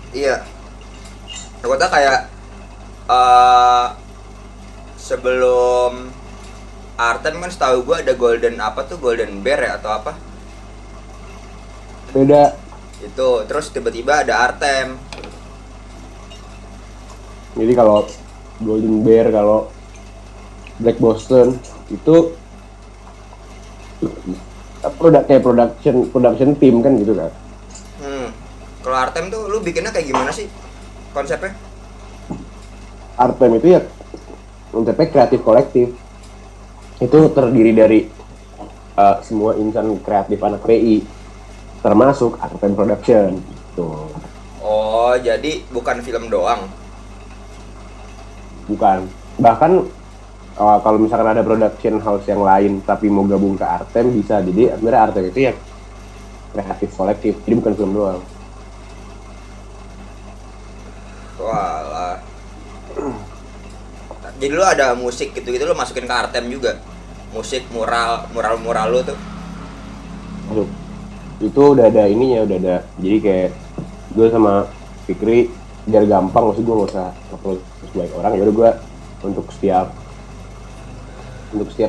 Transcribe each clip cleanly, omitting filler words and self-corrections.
Iya, takutnya kayak eh sebelum Artem kan setahu gue ada Golden apa tuh, Golden Bear ya atau apa Beda. itu, terus tiba-tiba ada Artem. Jadi kalau Golden Bear, kalau Black Boston itu kayak production team kan gitu kan. Kalau Artem tuh lu bikinnya kayak gimana sih konsepnya? Artem itu ya konsepnya kreatif kolektif. Itu terdiri dari semua insan kreatif anak PI, termasuk Artem Production. Tuh, Oh, jadi bukan film doang. bukan. Bahkan kalau misalkan ada production house yang lain tapi mau gabung ke Artem bisa. Jadi sebenarnya Artem itu ya kreatif kolektif. Jadi bukan film doang. Walah. Jadi lu ada musik gitu-gitu lu masukin ke Artem juga. Musik mural lu tuh. Masuk. Itu udah ada ininya, udah ada. Jadi kayak gue sama Fikri biar gampang, maksud gue nggak usah upload banyak orang, ya udah gue untuk setiap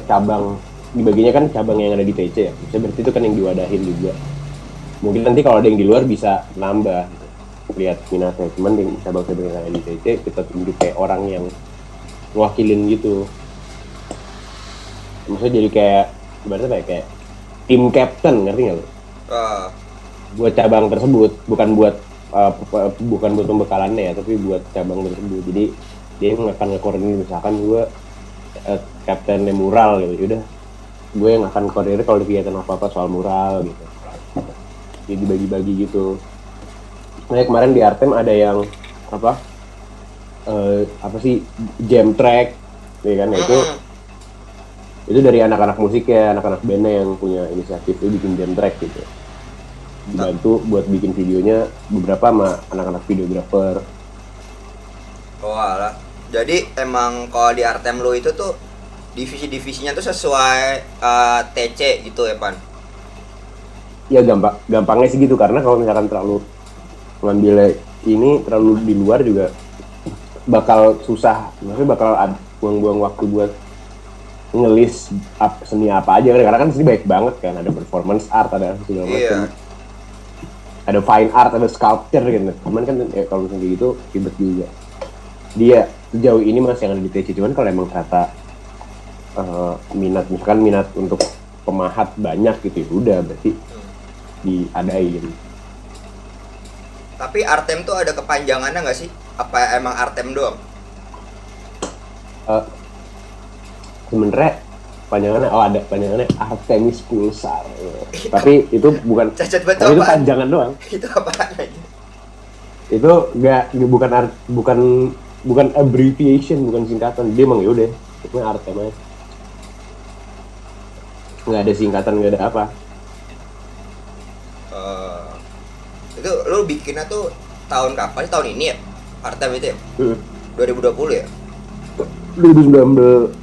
cabang dibaginya kan cabang yang ada di TC ya, bisa berarti itu kan yang diwadahin juga. Mungkin nanti kalau ada yang di luar bisa nambah gitu, lihat minatnya. Cuman di cabang-cabang yang ada di TC kita tunjuk kayak orang yang wakilin gitu, maksudnya jadi kayak berarti kayak tim captain, ngerti nggak lo? Uh, Buat cabang tersebut, bukan buat pembekalannya ya, tapi buat cabang tersebut. Jadi dia akan nge-coordinate, misalkan gue kaptennya mural gitu, udah gue yang akan koordinir kalau kegiatan apa soal mural gitu. Jadi bagi-bagi gitu. Nah kemarin di Artem ada yang apa sih, jam track ya kan. Itu dari anak-anak musik ya, anak-anak bandnya yang punya inisiatif itu bikin jam track gitu, dibantu buat bikin videonya beberapa sama anak-anak videografer. Walah. Jadi emang kalau di Artem lu itu tuh divisi-divisinya tuh sesuai TC gitu ya, Pan? Ya gampangnya sih gitu, karena kalau misalkan terlalu ngambil ini terlalu di luar juga bakal susah, maksudnya bakal buang-buang waktu buat ngelis seni apa aja kan, karena kan seni baik banget kan, ada performance art, ada segala macam, Iya. ada fine art, ada sculpture gitu. Cuman kan ya, kalau misalnya gitu ribet juga. Dia sejauh ini masih yang ada di TC, cuman kalau emang ternyata minat untuk pemahat banyak gitu, ya udah berarti diadain. Tapi Artem tuh ada kepanjangannya nggak sih? Apa emang Artem doang? uh, Sebenarnya ada panjangannya Artemis Pulsar, tapi itu bukan, Cacat banget tapi itu apaan? panjangan doang. Itu apaan aja? Itu bukan abbreviation, bukan singkatan. Dia emang yaudah itu Artemis, nggak ada singkatan, nggak ada apa. Eh, itu lu bikinnya tuh tahun kapan sih? Tahun ini ya? Artem itu ya? 2020 ya? 2019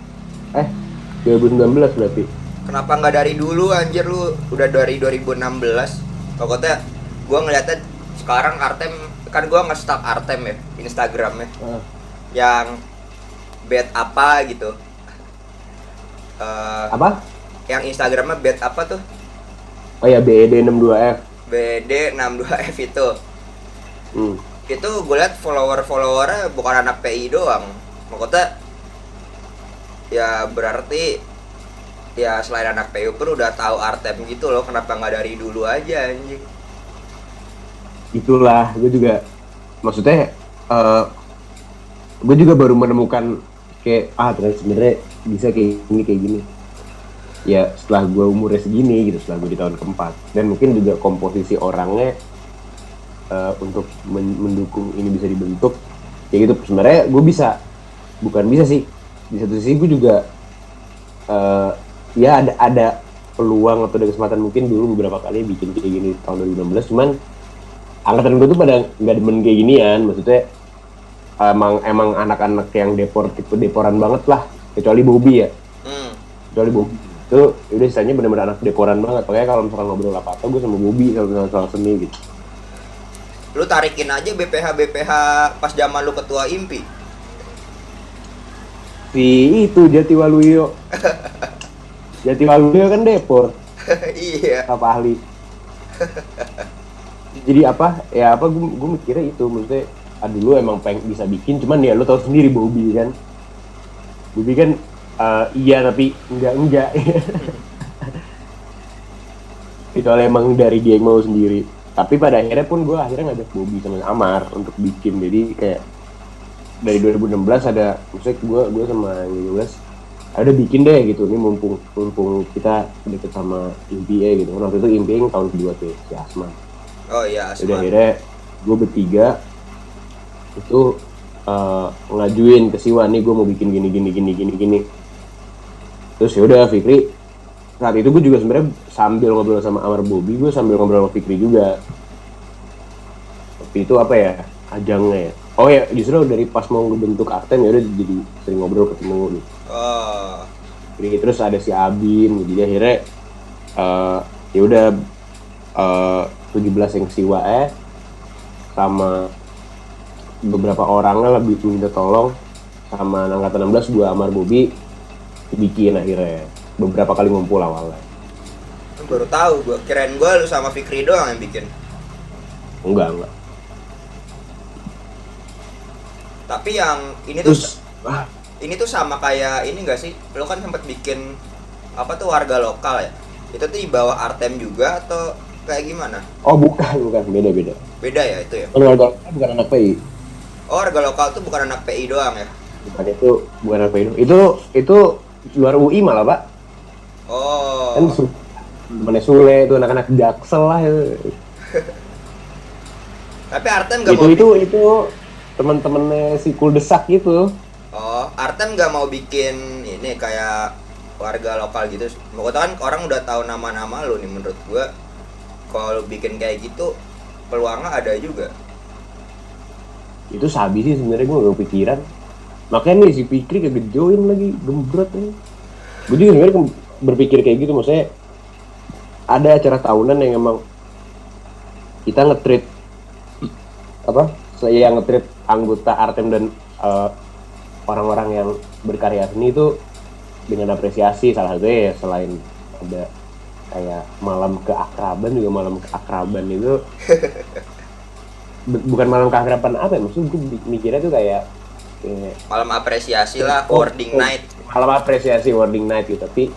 2019 berarti. Kenapa nggak dari dulu anjir, lu udah dari 2016? Pokoknya gua ngeliatnya sekarang Artem, kan gua nge-stalk Artem ya Instagramnya, yang bed apa gitu. Eh, Apa? yang Instagramnya bed apa tuh? Oh ya, BED 62F. BD62F itu. hmm. Itu gue liat followernya bukan anak PI doang. Maksudnya ya berarti ya selain anak PI pun udah tahu Artem gitu loh. Kenapa nggak dari dulu aja anjing? Itulah gue juga, maksudnya gue juga baru menemukan kayak ternyata sebenarnya bisa kayak gini ya setelah gue umurnya segini gitu, setelah gue di tahun keempat. Dan mungkin juga komposisi orangnya untuk mendukung ini bisa dibentuk kayak gitu. Sebenarnya gue bukan bisa sih, di satu sisi gue juga ya ada peluang atau ada kesempatan mungkin dulu beberapa kali bikin kayak gini tahun 2016, cuman angkatan gue tuh pada nggak demen kayak ginian. Maksudnya emang anak-anak yang tipe deporan banget lah, kecuali Bobby ya. Kecuali Bobby itu udah, sisanya benar-benar anak deporan banget. Makanya kalau misalkan ngobrol apa gue sama Bobby kalau misalkan soal seni gitu. Lu tarikin aja BPH pas zaman lu ketua IMPI. Si itu Jatiwaluyo kan depor Iya. apa ahli. Jadi apa ya, apa gue mikirnya itu, maksudnya dulu emang bisa bikin, cuman ya lu tau sendiri Bobby kan iya tapi enggak itu emang dari dia yang mau sendiri. Tapi pada akhirnya pun gue ngajak Bobby sama Amar untuk bikin. Jadi kayak dari 2016 ada, maksudnya gue sama Yulas ada bikin deh gitu, ini mumpung kita deket sama IMPA gitu. Waktu itu IMPA yang tahun kedua tuh si Asman. Oh iya, Asman. Udah akhirnya gue bertiga itu ngajuin ke Siwa, nih gue mau bikin gini. Terus ya udah Fikri, saat itu gue juga sebenarnya sambil ngobrol sama Amar Bobby, gue sambil ngobrol sama Fikri juga. Tapi itu apa ya, ajangnya ya. Oh ya, justru dari pas mau ngebentuk Artem ya udah jadi sering ngobrol, ketemu gitu. Oh. Jadi terus ada si Abim, jadi akhirnya ya udah 17 yang Siwa sama beberapa orangnya lebih minta tolong sama angkatan 16 gue Amar Bobby bikin akhirnya. Beberapa kali ngumpul awalnya. Baru tahu gue, kirain gue lu sama Fikri doang yang bikin. Enggak. Tapi yang ini terus, ini tuh sama kayak ini enggak sih? Lu kan sempat bikin apa tuh warga lokal ya? Itu tuh di bawah Artem juga atau kayak gimana? Oh bukan, beda. Beda ya itu ya? Warga lokal bukan anak PI. Oh, warga lokal tuh bukan anak PI doang ya? Bukan anak PI. Itu luar UI malah, Pak. Oh. Kan temennya Sule itu anak-anak Jaksel lah itu. Tapi Artem gak mau itu teman-temannya si Kuldesak gitu. Oh, Artem gak mau bikin ini kayak warga lokal gitu. Pokoknya kan orang udah tahu nama-nama lu nih, menurut gua kalau bikin kayak gitu peluangnya ada juga. Itu sabi sih sebenarnya, gue gak kepikiran. Makanya nih si Fikri kagak join lagi, gembrot nih. Gue juga sebenarnya berpikir kayak gitu, maksudnya ada acara tahunan yang emang kita nge-treat saya nge-treat anggota Artem dan orang-orang yang berkarya seni itu dengan apresiasi. Salah satunya ya selain ada kayak malam keakraban itu bukan malam keakraban apa ya, maksudnya gue mikirnya tuh kayak malam apresiasi lah, wording night. Malam apresiasi wording night gitu, tapi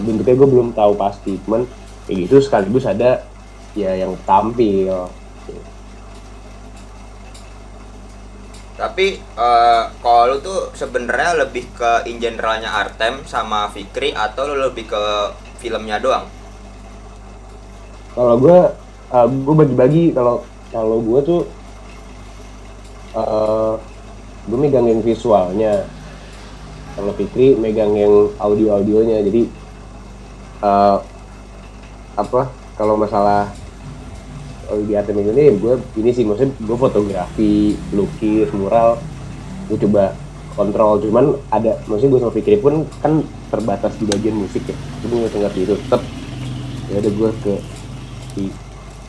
bentuknya gue belum tahu pasti. Cuman kayak gitu sekaligus ada ya yang tampil. Tapi kalau lu tuh sebenarnya lebih ke in generalnya Artem sama Fikri atau lu lebih ke filmnya doang? Kalau gue bagi-bagi. Kalau gue tuh gue megang yang visualnya, kalau Fikri megang yang audionya. Jadi kalau masalah di Artem ini gue ini sih, maksudnya gue fotografi, lukis, mural gue coba kontrol. Cuman ada, maksudnya gue sama Fikri pun kan terbatas di bagian musik ya, gue nggak ngerti itu. Tetap ya ada gue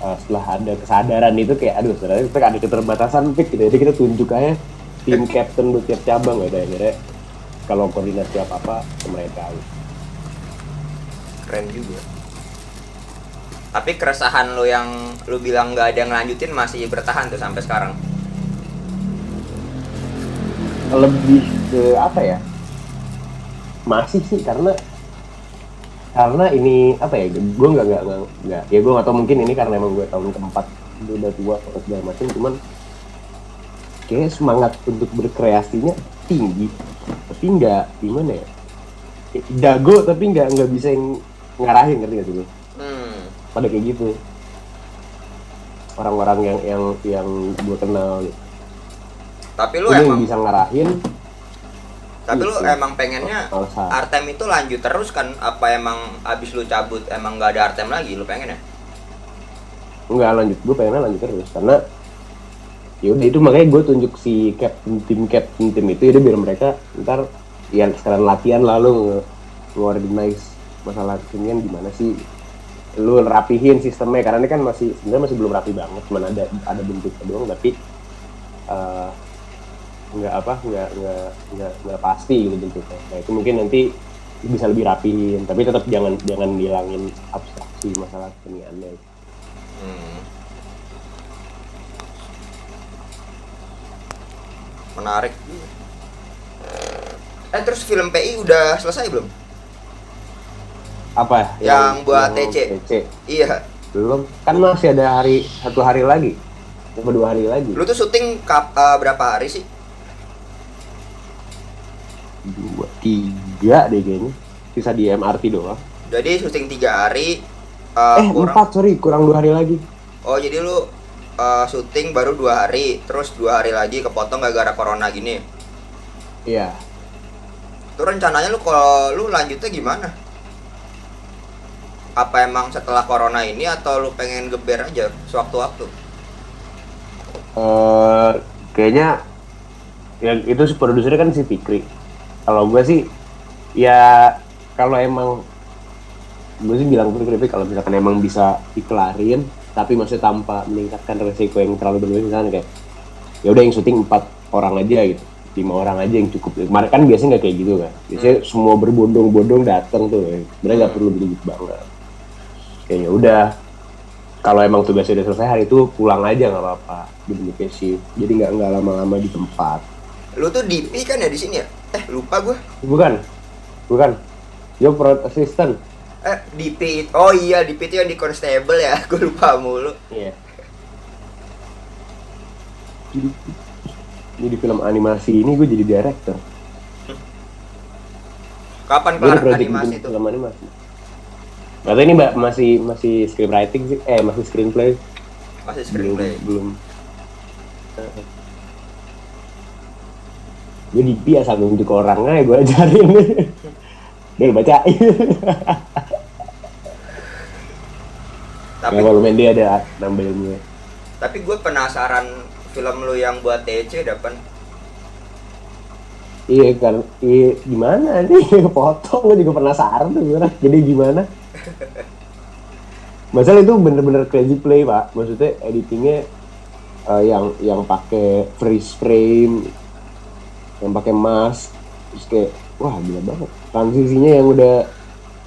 setelah ada kesadaran itu kayak sebenarnya kita ada keterbatasan gitu. Jadi kita tunjuk aja tim captain buat tiap cabang, ada akhirnya kalau koordinasi apa ke mereka. Keren juga. Tapi keresahan lu yang lu bilang nggak ada yang lanjutin masih bertahan tuh sampai sekarang? Lebih ke apa ya? Masih sih, karena ini apa ya? Gue nggak ya, gue nggak tahu, mungkin ini karena emang gue tahun keempat, gue udah tua atau segala macam. Cuman kayak semangat untuk berkreasinya tinggi, tapi nggak gimana ya? Jago tapi nggak bisa yang ngarahin, ngerti nggak sih lu? Pada kayak gitu orang-orang yang gue kenal gitu. Tapi lu emang bisa ngarahin. Tapi lu emang pengennya Artem itu lanjut terus kan? Apa emang abis lu cabut emang nggak ada Artem lagi lu pengen ya? Enggak lanjut, gue pengennya lanjut terus karena ya udah, itu makanya gue tunjuk si captain tim itu ya biar mereka ntar ya sekarang latihan lalu nge-organize masalah kesenian gimana sih. lu rapihin sistemnya, karena ini kan sebenarnya masih belum rapi banget, cuma ada bentuknya doang, tapi nggak pasti gitu bentuknya. Nah itu mungkin nanti bisa lebih rapihin, tapi tetap jangan hilangin abstraksi masalah keseniannya. Menarik. Terus film PI udah selesai belum? Apa Yang buat TC? Iya. Belum, kan masih ada satu hari lagi, 2 hari lagi. Lu tuh syuting berapa hari sih? 2, 3 deh kayaknya, sisa di MRT doang. Jadi syuting 3 hari. 4, sorry, kurang 2 hari lagi. Oh jadi lu syuting baru 2 hari, terus 2 hari lagi kepotong gara-gara corona gini. Iya. Itu rencananya lu kalau lu lanjutnya gimana? Apa emang setelah corona ini atau lu pengen geber aja sewaktu-waktu? Kayaknya ya itu produsernya kan si Fikri. Kalau gue sih ya, kalau emang gue sih bilang ke Fikri, kalau misalkan emang bisa dikelarin tapi maksudnya tanpa meningkatkan resiko yang terlalu berlebihan, kayak ya udah yang syuting 4 orang aja gitu, 5 orang aja yang cukup. Kemarin kan biasanya nggak kayak gitu kan, biasanya semua berbondong-bondong datang tuh, sebenarnya nggak perlu begitu banget. Kayaknya udah, kalau emang tugasnya udah selesai hari itu pulang aja nggak apa-apa, dibentuknya shift, jadi nggak lama-lama di tempat. Lu tuh DP kan ya di sini ya? Lupa gue. Bukan, yo prod assistant. DP, oh iya DP itu yang di Constable ya, gue lupa mulu. Iya. Jadi di film animasi ini gue jadi director. Kapan kelar animasi itu? Film animasi. Atau ini masih script writing sih, masih screenplay. Masih screenplay. Belum. Gue di biasa nunjuk orangnya, gue ajarin. Dia bacain. Tapi kalau main dia ada nambah ilmunya. Tapi gue penasaran film lu yang buat TC dapat. Iya kan, gimana nih potong, gue juga penasaran tuh sebenarnya. Jadi gimana? Masalah itu bener-bener crazy play pak, maksudnya editingnya yang pakai freeze frame, yang pakai mask, terus kayak wah gila banget. Transisinya yang udah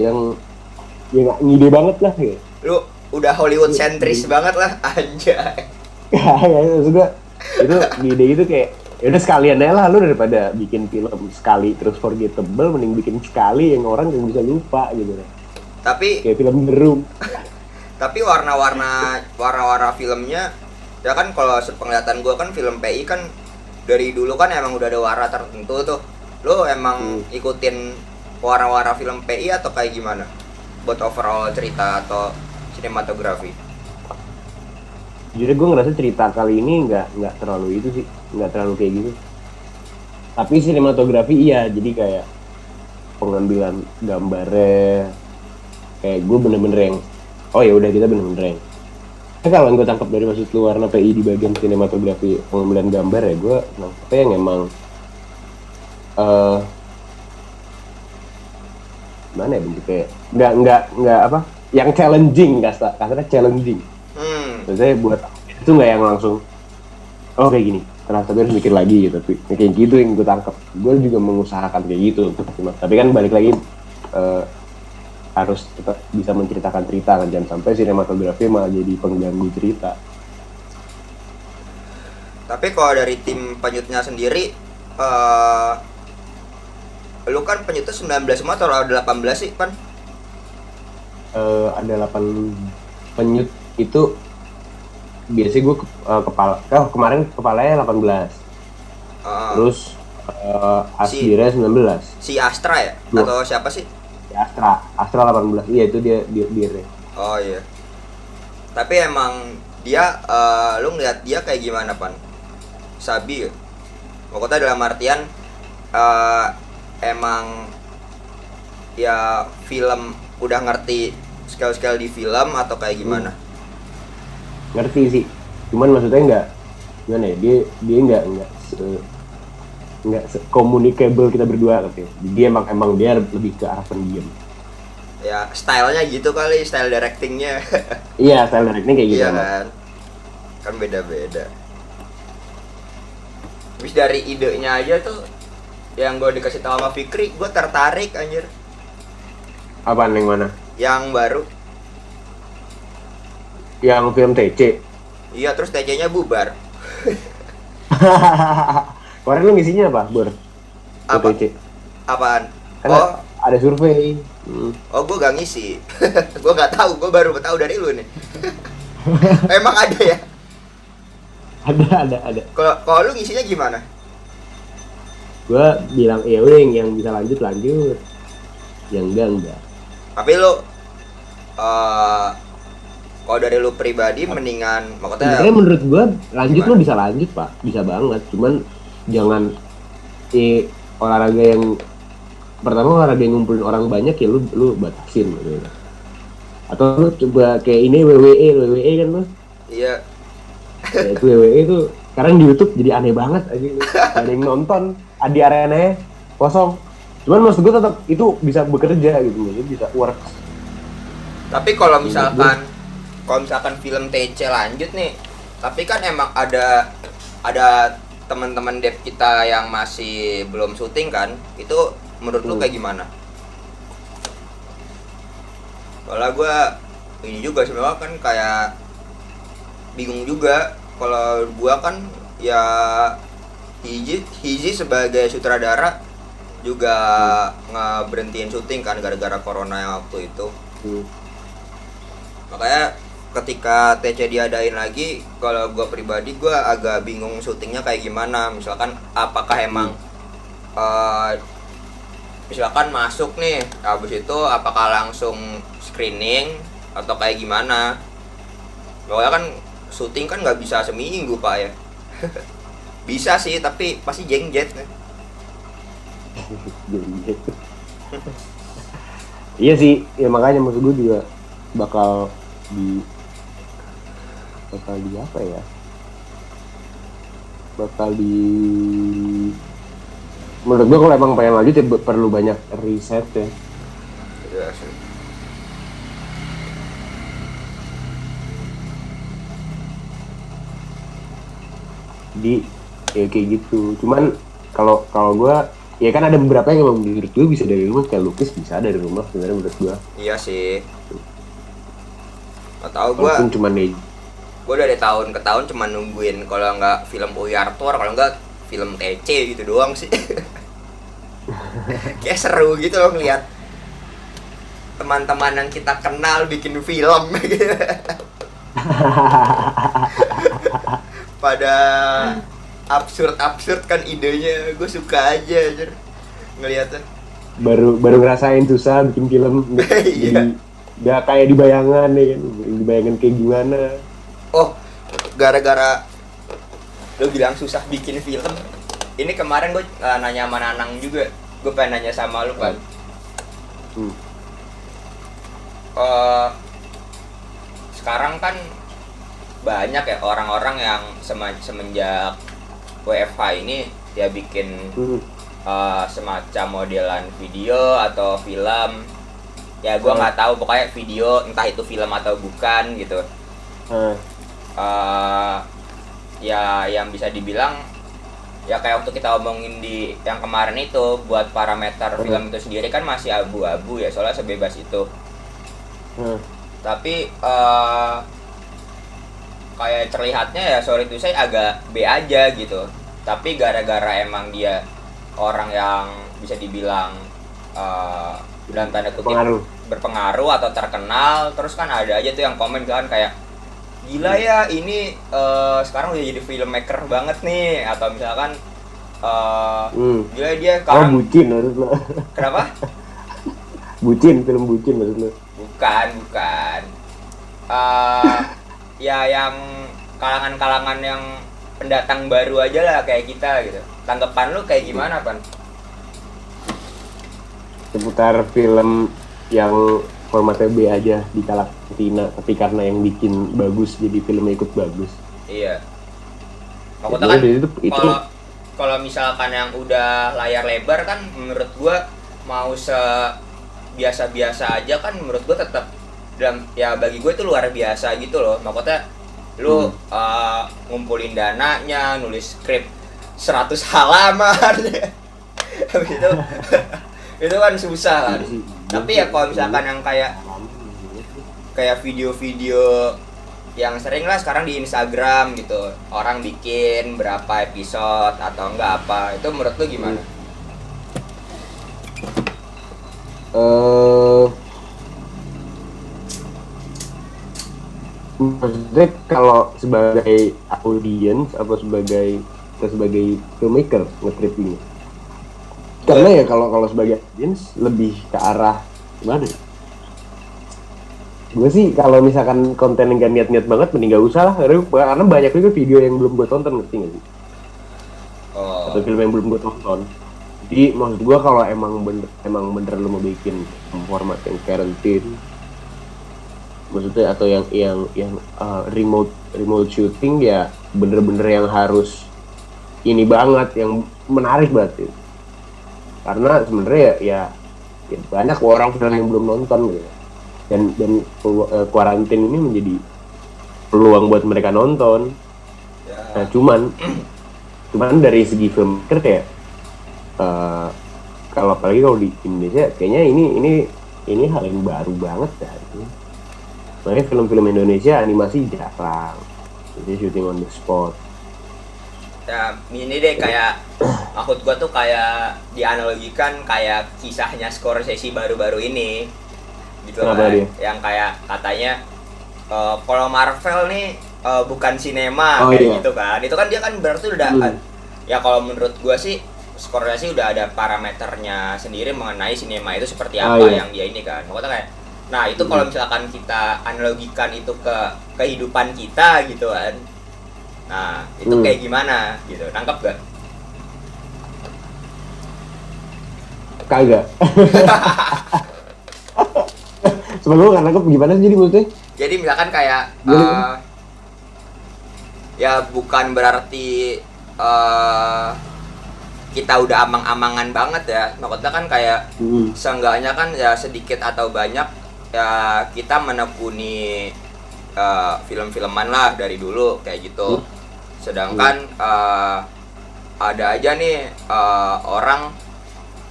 yang ngide banget lah ya. Lu udah Hollywood sentris banget lah anjay. Ya maksud gue itu ngide itu kayak ya udah sekalian aja lah, lu daripada bikin film sekali terus forgettable, mending bikin sekali yang orang yang bisa lupa gitu. Tapi kayak film The Room. Tapi warna-warna filmnya ya kan, kalau sepenglihatan gue kan film PI kan dari dulu kan emang udah ada warna tertentu tuh. Lo emang ikutin warna-warna film PI atau kayak gimana? Buat overall cerita atau sinematografi? Jujur gue ngerasa cerita kali ini nggak terlalu itu sih, nggak terlalu kayak gitu. Tapi sinematografi iya, jadi kayak pengambilan gambarnya kayak gue bener-bener yang oh ya udah kita bener-bener yang kalau gue tangkap dari maksud lu warna PI di bagian sinematografi pengambilan gambar ya, gue nangkepnya yang emang mana ya bentuknya, nggak apa yang challenging, kasarnya challenging. Maksudnya buat itu nggak yang langsung oh kayak gini, terus tapi harus mikir lagi gitu, tapi kayak gitu yang gue tangkap. Gue juga mengusahakan kayak gitu, tapi kan balik lagi harus tetap bisa menceritakan cerita kan, jangan sampai sinematografi malah jadi pengganggu cerita. Tapi kalau dari tim penyutnya sendiri, lu kan penyutnya 19 semua atau ada 18 sih Pan? Ada 8 penyut itu biasanya gue kemarin kepalanya 18. Terus Asdira 19. Si Astra ya? Atau siapa sih? Astra 18, iya itu dia. Oh iya. Tapi emang dia, lu ngeliat dia kayak gimana Pan? Sabi ya? Pokoknya dalam artian emang ya film udah ngerti scale di film atau kayak gimana? Ngerti sih, cuman maksudnya nggak gimana ya, dia nggak communicable kita berdua gitu. Jadi emang dia lebih ke arah pendiam. Ya stylenya gitu kali, style directingnya. Iya, style directing kayak gitu. Iya kan beda-beda. Habis dari idenya aja tuh yang gue dikasih tahu sama Fikri, gue tertarik anjir. Apaan yang mana? Yang baru. Yang film TC. Iya, terus TC-nya bubar. Kemarin lu ngisinya apa, Bor? Apa? TC. Apaan? Kan Oh, ada survei. oh gue gak ngisi. Gue gak tahu, gue baru tahu dari lu nih. Emang ada ya? Ada. Kalau lu ngisinya gimana? Gue bilang ya udah yang bisa lanjut, yang enggak. Tapi lu kalau dari lu pribadi mendingan maksudnya Sebenarnya menurut gue lanjut gimana? lo bisa lanjut pak, bisa banget. Cuman jangan olahraga yang pertama olahraga yang ngumpulin orang banyak ya lu batasin gitu. Atau lu coba kayak ini WWE kan lu. Iya. Ya, itu WWE itu sekarang di YouTube jadi aneh banget aja. Ada yang nonton, di arenanya kosong. Cuman maksud gue tetap itu bisa bekerja gitu, jadi bisa work. Tapi kalau misalkan film TC lanjut nih, tapi kan emang ada teman-teman dev kita yang masih belum syuting kan, itu menurut lu kayak gimana? Kalau gue ini juga sebenarnya kan kayak bingung juga. Kalau gue kan ya Hiji sebagai sutradara juga ngeberhentiin syuting kan gara-gara corona yang waktu itu. Makanya ketika TC diadain lagi, kalau gue pribadi gue agak bingung syutingnya kayak gimana. Misalkan apakah emang misalkan masuk nih, habis itu apakah langsung screening atau kayak gimana? Pokoknya kan syuting kan nggak bisa seminggu pak ya. Bisa sih tapi pasti jengjet nih. Iya sih, ya makanya maksud gue juga bakal di apa ya? Menurut gue kalau emang pengen lanjut ya perlu banyak riset ya. Iya sih. Jadi ya kayak gitu. Cuman kalau gue ya kan ada beberapa yang emang menurut gue bisa dari rumah, kayak lukis bisa dari rumah sebenarnya menurut gue. Iya sih. Gak tau gue. Walaupun cuma nih. Gue dari tahun ke tahun cuma nungguin kalau nggak film Uy Arthur, kalau nggak film TC gitu doang sih. Kayak seru gitu loh ngeliat teman-teman yang kita kenal bikin film gitu. Pada absurd kan idenya, gue suka aja anjir ngeliatnya. Baru ngerasain susah bikin film. Jadi gak kayak di bayangan ya kan, di bayangan kayak gimana. Oh, gara-gara lo bilang susah bikin film, ini kemarin gue nanya sama Nanang juga. Gue pengen nanya sama lu kan. Sekarang kan banyak ya orang-orang yang semenjak WFH ini dia bikin semacam modelan video atau film. Ya gue nggak tahu, pokoknya video entah itu film atau bukan gitu. Ya yang bisa dibilang ya kayak waktu kita omongin di yang kemarin itu, buat parameter film itu sendiri kan masih abu-abu ya, soalnya sebebas itu. Tapi kayak terlihatnya ya sorry to say agak B aja gitu. Tapi gara-gara emang dia orang yang bisa dibilang dalam tanda kutip berpengaruh atau terkenal, terus kan ada aja tuh yang komen kan kayak gila ya ini sekarang udah jadi filmmaker banget nih, atau misalkan gila dia sekarang bucin maksud lo. Kenapa? Film bucin maksud lo. Bukan ya yang kalangan yang pendatang baru aja lah kayak kita gitu. Tanggapan lu kayak gimana, Pan? Seputar film yang formatnya B aja di karantina, tapi karena yang bikin bagus jadi filmnya ikut bagus. Iya. Maksudnya kan kalau misalkan yang udah layar lebar kan menurut gua mau biasa-biasa aja kan menurut gue tetap dalam ya bagi gue itu luar biasa gitu loh. Maksudnya lu ngumpulin dananya, nulis skrip 100 halaman. Habis itu itu kan susah kan. Tapi ya kalau misalkan yang kayak video-video yang sering lah sekarang di Instagram gitu, orang bikin berapa episode atau enggak apa, itu menurut lu gimana? Maksudnya kalau sebagai audience atau sebagai filmmaker nge-trip ini, karena ya kalau sebagai audience lebih ke arah gimana ya? Gue sih kalau misalkan konten yang gak niat-niat banget mending gak usah lah, karena banyak juga video yang belum gue tonton, ngerti gak sih? Atau film yang belum gue tonton. Jadi maksud gue kalau emang bener lo mau bikin format yang quarantine, maksudnya atau yang remote shooting, ya bener-bener yang harus ini banget, yang menarik banget. Karena sebenarnya ya banyak orang yang belum nonton gitu. Dan kuarantin ini menjadi peluang buat mereka nonton. Nah, cuman dari segi filmmaker kayak kalau apalagi kalau di Indonesia kayaknya ini hal yang baru banget ya. Makanya film-film Indonesia animasi jarang, jadi shooting on the spot. Ya ini deh kayak maksud gua tuh kayak dianalogikan kayak kisahnya Scorsese baru-baru ini gitu kan, yang kayak katanya kalau Marvel nih bukan sinema gitu kan, itu kan dia kan berarti udah ya kalau menurut gua sih Scorsese udah ada parameternya sendiri mengenai sinema itu seperti apa yang dia ini kan, makanya kayak nah itu kalau misalkan kita analogikan itu ke kehidupan kita gitu kan, nah itu kayak gimana gitu, nangkep gak? Kagak. Sebelum nggak nangkep gimana sih jadi maksudnya? Jadi misalkan kayak ya bukan berarti kita udah amang-amangan banget ya, maksudnya kan kayak seenggaknya kan ya sedikit atau banyak ya kita menekuni film-filman lah dari dulu kayak gitu. Sedangkan ada aja nih orang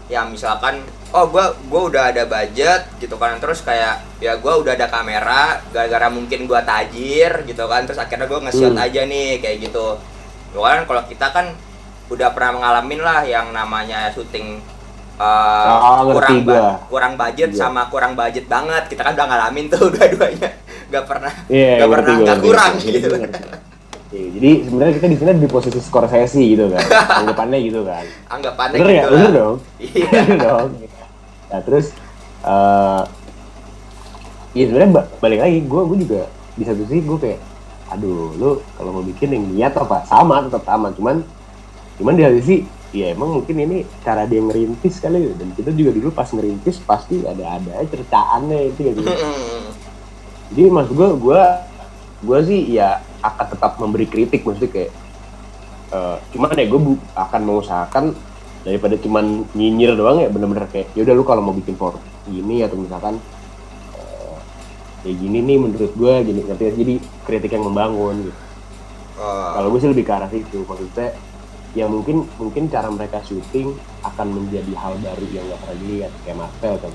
yang misalkan gua udah ada budget gitu kan, terus kayak ya gua udah ada kamera gara-gara mungkin gua tajir gitu kan, terus akhirnya gua nge-shot aja nih kayak gitu. Kan kalau kita kan udah pernah mengalamin lah yang namanya syuting kurang budget sama kurang budget banget, kita kan udah ngalamin tuh dua-duanya, nggak pernah kurang gitu. Jadi sebenarnya kita di sini di posisi Scorsese gitu kan, anggapannya gitu kan. Anggapannya bener gitu ya? Bener dong. Iya dong. Nah terus ya sebenarnya balik lagi, gue juga di satu sisi gue kayak aduh lu kalau mau bikin yang niat apa sama tetap sama, cuman di satu sisi ya emang mungkin ini cara dia ngerintis kali, dan kita juga dulu pas ngerintis pasti ada ceritaannya itu gitu. Jadi maksud gue sih ya akan tetap memberi kritik, maksudnya kayak cuman ya gue akan mengusahakan daripada cuman nyinyir doang, ya bener-bener kayak yaudah lu kalau mau bikin for gini atau misalkan kayak gini nih menurut gue gini, ngerti, jadi kritik yang membangun gitu. Kalau gue sih lebih ke arah situ, maksudnya ya mungkin cara mereka syuting akan menjadi hal baru yang nggak pernah dilihat kayak Marvel kan.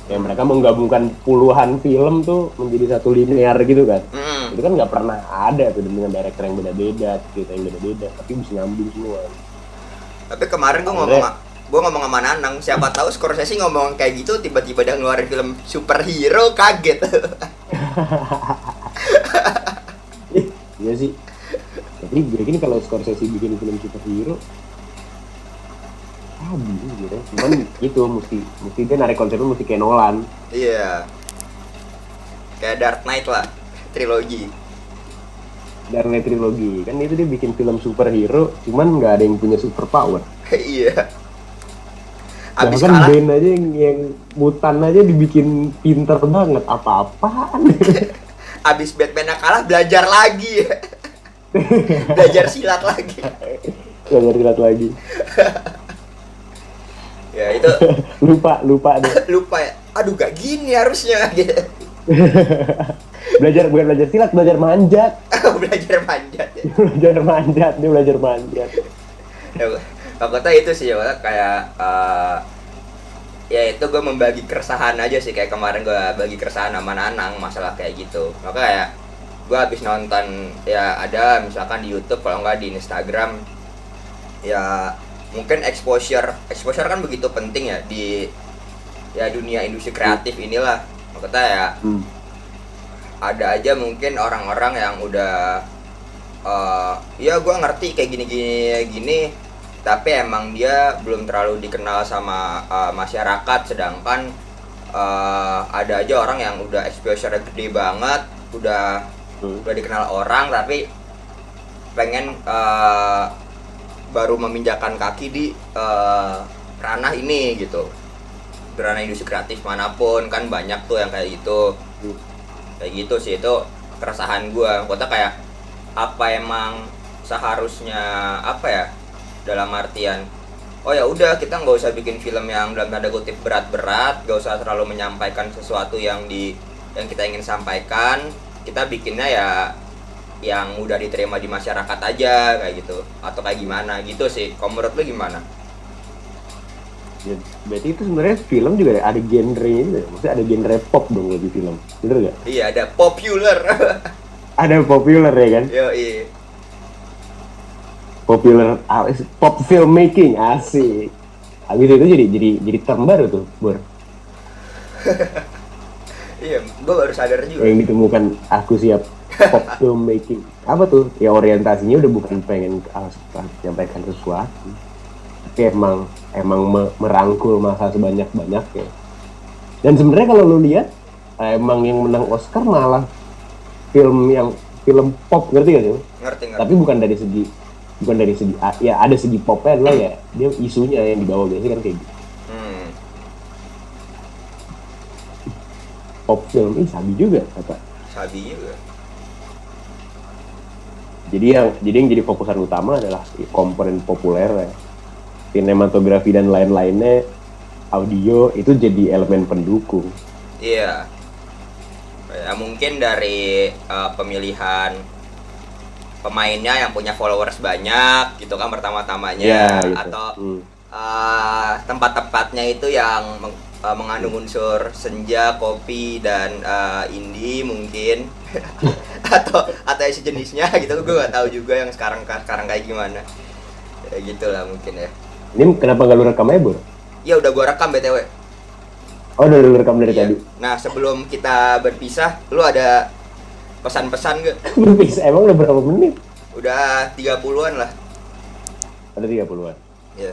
Kayak mereka menggabungkan puluhan film tuh menjadi satu linear gitu kan. Itu kan nggak pernah ada tuh dengan director yang beda-beda, cerita yang beda-beda, tapi bisa nyambung semua. Tapi kemarin gue ngomong sama Nanang, siapa tahu Scorsese ngomong kayak gitu tiba-tiba dia ngeluarin film superhero, kaget. Iya sih. Tapi gue gini kalau Scorsese bikin film superhero bingung gitu ya. Cuman gitu mesti dia narik konsepnya mesti kayak Nolan. Iya. Kayak Dark Knight lah, trilogi. Dark Knight trilogi. Kan itu dia bikin film superhero, cuman nggak ada yang punya super power. Iya. Abis kan Ben aja yang mutan aja dibikin pinter banget, apa-apaan. Abis Batman kalah belajar lagi. Belajar silat lagi. Ya itu lupa deh. lupa ya. Aduh gak gini harusnya gitu. Bukan belajar silat, belajar manjat. Belajar manjat ya. Dia belajar manjat. Ya, pokoknya itu sih ya, kayak ya itu gue membagi keresahan aja sih, kayak kemarin gue bagi keresahan sama Nanang masalah kayak gitu. Maka kayak gue habis nonton ya, ada misalkan di YouTube kalau nggak di Instagram ya, mungkin exposure kan begitu penting ya di ya dunia industri kreatif inilah. Makanya ya ada aja mungkin orang-orang yang udah ya gue ngerti kayak gini tapi emang dia belum terlalu dikenal sama masyarakat, sedangkan ada aja orang yang udah exposure gede banget, udah dikenal orang tapi pengen baru meminjakan kaki di ranah ini gitu, di ranah industri kreatif manapun kan banyak tuh yang kayak gitu sih. Itu keresahan gue. Kota kayak apa emang seharusnya apa ya, dalam artian oh ya udah kita nggak usah bikin film yang dalam tanda kutip berat-berat, nggak usah terlalu menyampaikan sesuatu yang kita ingin sampaikan, kita bikinnya ya yang mudah diterima di masyarakat aja kayak gitu, atau kayak gimana gitu sih. Kalau menurut lu gimana? Ya, berarti itu sebenarnya film juga ada genre-nya juga. Maksudnya ada genre pop dong lebih film. Bener gak? Iya, ada popular. Ada popular ya kan? Yo, iya. Popular pop filmmaking, asik. Habis itu jadi term baru tuh, Bor. Iya, gue baru sadar juga. Yang ditemukan aku siap pop filmmaking. Apa tuh? Ya orientasinya udah bukan pengen menyampaikan sesuatu, tapi emang merangkul masa sebanyak-banyaknya. Dan sebenarnya kalau lu lihat, emang yang menang Oscar malah film pop, ngerti gak sih? Ngerti. Tapi bukan dari segi ya ada segi popnya adalah ya dia isunya yang dibawa biasanya kan kayak gitu. Pop film ini sabi juga kata. Sabi juga. Jadi yang jadi fokusan utama adalah komponen populer ya. Sinematografi dan lain-lainnya, audio itu jadi elemen pendukung. Iya. Ya, mungkin dari pemilihan pemainnya yang punya followers banyak gitu kan pertama-tamanya, ya, gitu. Atau tempat-tempatnya itu yang mengandung unsur senja, kopi dan indie mungkin. atau sejenisnya gitu, gue gak tahu juga yang sekarang kayak gimana ya, gitulah mungkin ya. Ini kenapa gak lu rekam aja, Bro? Ya udah gue rekam BTW. Oh, udah lu rekam dari tadi. Nah, sebelum kita berpisah, lu ada pesan-pesan gak? Berpisah, emang udah berapa menit? Udah 30-an lah. Ada 30-an. Iya.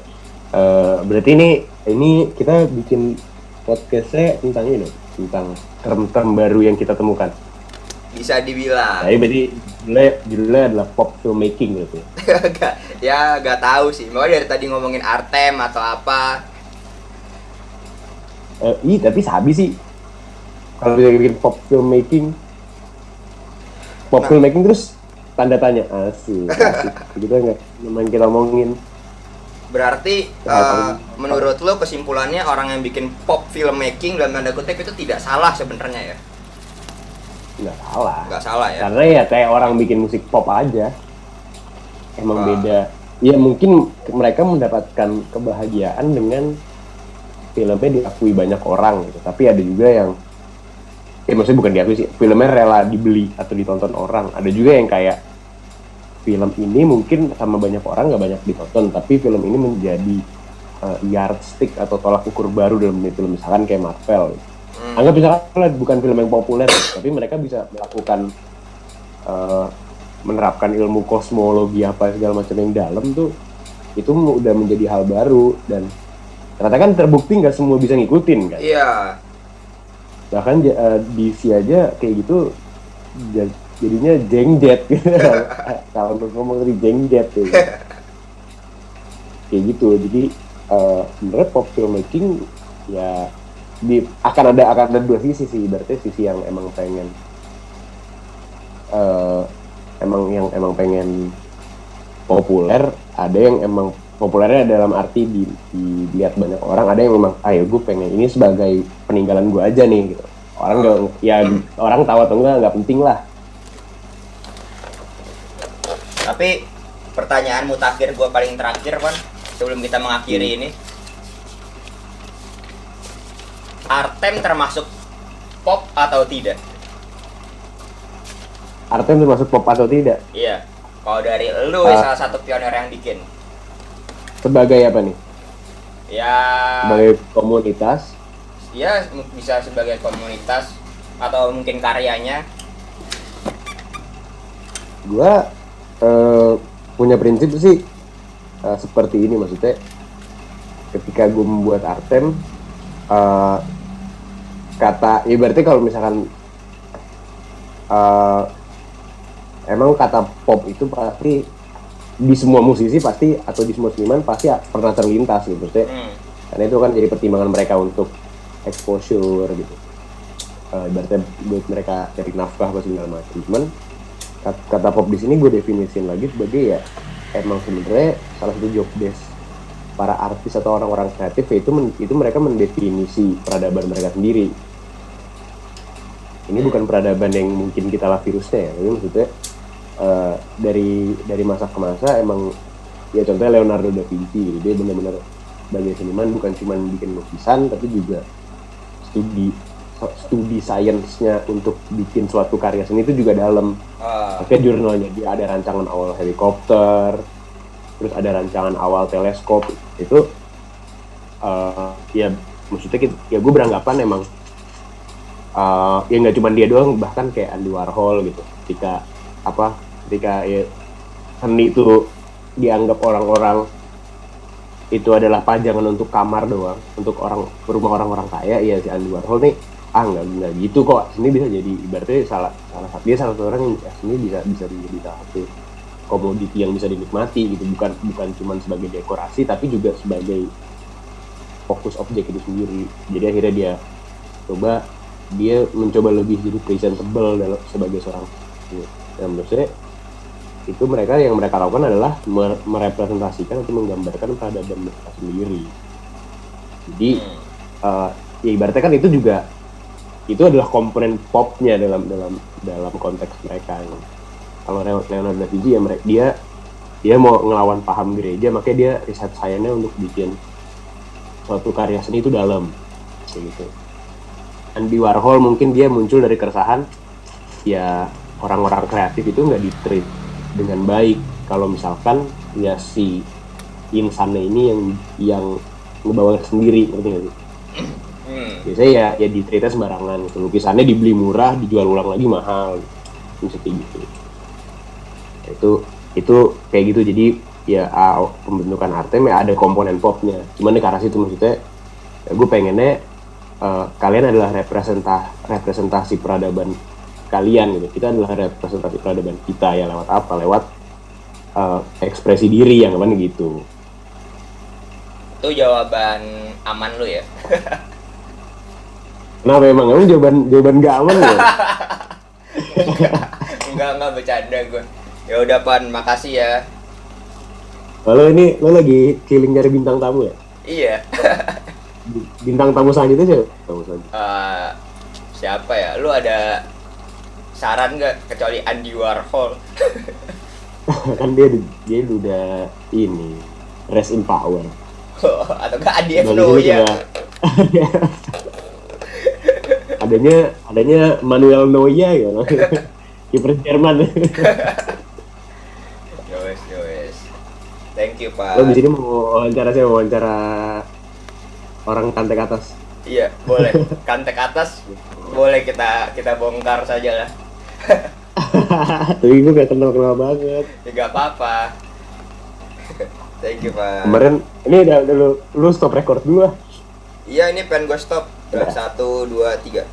Berarti ini kita bikin podcastnya tentang ini, tentang term-term baru yang kita temukan. Bisa dibilang. Nah, berarti judulnya adalah pop filmmaking berarti. Gak tahu sih. Makanya dari tadi ngomongin Artem atau apa. Tapi sabi sih. Kalau bisa bikin pop filmmaking terus tanda tanya asik. Gitu nggak? Namanya kita ngomongin. Berarti menurut lo kesimpulannya orang yang bikin pop filmmaking dalam tanda kutip itu tidak salah sebenarnya ya? Nggak salah ya? Karena ya kayak orang bikin musik pop aja. Emang beda. Ya mungkin mereka mendapatkan kebahagiaan dengan filmnya diakui banyak orang gitu. Tapi ada juga yang maksudnya bukan diakui sih, filmnya rela dibeli atau ditonton orang. Ada juga yang kayak film ini mungkin sama banyak orang nggak banyak ditonton, tapi film ini menjadi yardstick atau tolak ukur baru dalam dunia film, misalkan kayak Marvel. Anggap misalkan bukan film yang populer, tapi mereka bisa melakukan menerapkan ilmu kosmologi apa segala macam yang dalam tuh, itu udah menjadi hal baru dan ternyata kan terbukti nggak semua bisa ngikutin kan. Iya. Bahkan DC aja kayak gitu jadinya jengjet gitu. Kalau ngomong tadi jengjet tuh. Kayak gitu. Jadi sebenarnya pop filmmaking ya akan ada dua sisi sih. Berarti sisi yang emang pengen emang pengen populer, ada yang emang populernya dalam arti dilihat banyak orang, ada yang memang ayo gue pengen ini sebagai peninggalan gue aja nih gitu. Orang nggak, ya orang tahu atau nggak penting lah. Tapi pertanyaan mutakhir gue paling terakhir Pan, sebelum kita mengakhiri ini, Artem termasuk pop atau tidak? Artem termasuk pop atau tidak? Iya. Kalau dari lu salah satu pionir yang bikin. Sebagai apa nih? Ya. Sebagai komunitas. Ya bisa sebagai komunitas atau mungkin karyanya. Gua punya prinsip sih seperti ini, maksudnya ketika gue membuat Artem, kata berarti kalau misalkan emang kata pop itu pasti di semua musisi pasti, atau di semua seniman pasti pernah terlintas gitu, maksudnya karena itu kan jadi pertimbangan mereka untuk exposure gitu, berarti buat mereka cari nafkah apa segala macam. Cuman kata pop di sini gue definisiin lagi sebagai ya emang sebenarnya salah satu job desk para artis atau orang-orang kreatif, itu mereka mendefinisi peradaban mereka sendiri. Ini bukan peradaban yang mungkin kita lah virusnya ya, tapi maksudnya dari masa ke masa emang ya contohnya Leonardo da Vinci gitu, dia benar-benar sebagai seniman bukan cuma bikin lukisan tapi juga studi sainsnya untuk bikin suatu karya seni itu juga dalam. Kayak jurnalnya dia ada rancangan awal helikopter, terus ada rancangan awal teleskop itu. Ya maksudnya ya gue beranggapan emang ya nggak cuma dia doang, bahkan kayak Andy Warhol gitu, ketika ya, seni itu dianggap orang-orang itu adalah pajangan untuk kamar doang, untuk rumah orang-orang kaya, ya si Andy Warhol nih nggak gitu kok, seni bisa jadi ibaratnya salah satu orang yang seni bisa menjadi salah satu komoditi yang bisa dinikmati gitu, bukan cuma sebagai dekorasi tapi juga sebagai fokus objek itu sendiri. Jadi akhirnya dia mencoba lebih jadi presentable sebagai seorang yang menurut saya itu yang mereka lakukan adalah merepresentasikan atau menggambarkan peradaban mereka sendiri. Jadi ya ibaratnya kan itu adalah komponen popnya dalam konteks mereka. Kalau Leonardo da Vinci ya dia mau ngelawan paham gereja, makanya dia riset sainsnya untuk bikin suatu karya seni itu dalam kayak gitu. Andy Warhol mungkin dia muncul dari keresahan ya orang-orang kreatif itu nggak di-treat dengan baik kalau misalkan ya si insannya ini yang ngebawa sendiri, ngerti nggak sih? Biasanya ya di-treatnya sembarangan gitu. Lukisannya dibeli murah, dijual ulang lagi mahal, bisa kayak gitu. Itu kayak gitu. Jadi ya pembentukan Artem ya ada komponen popnya. Cuman di karena itu maksudnya ya gue pengennya kalian adalah representasi peradaban kalian gitu. Kita adalah representasi peradaban kita ya, lewat apa? Lewat ekspresi diri yang mana gitu. Itu jawaban aman lu ya? Kenapa emang? Emang jawaban gak aman ya? Enggak bercanda gue. Ya udah Pan, makasih ya. Kalau ini lo lagi killing nyari bintang tamu ya? Iya. Bintang tamu selanjutnya siapa? Siapa ya? Lu ada saran nggak kecuali Andy Warhol? Kan dia udah ini rest in power. Atau nggak Andi Evno ya? adanya Manuel Neuer ya, kiper Jerman. Yowes. Thank you Pak. Lo di sini mau wawancara orang kantek atas. Iya boleh. Kantek atas boleh kita bongkar saja lah. Tapi gue gak kenal banget. Ya gak apa-apa. Thank you Pak. Kemarin ini udah lu stop record dulu lah. Iya ini pengen gue stop. 1, 2, 3.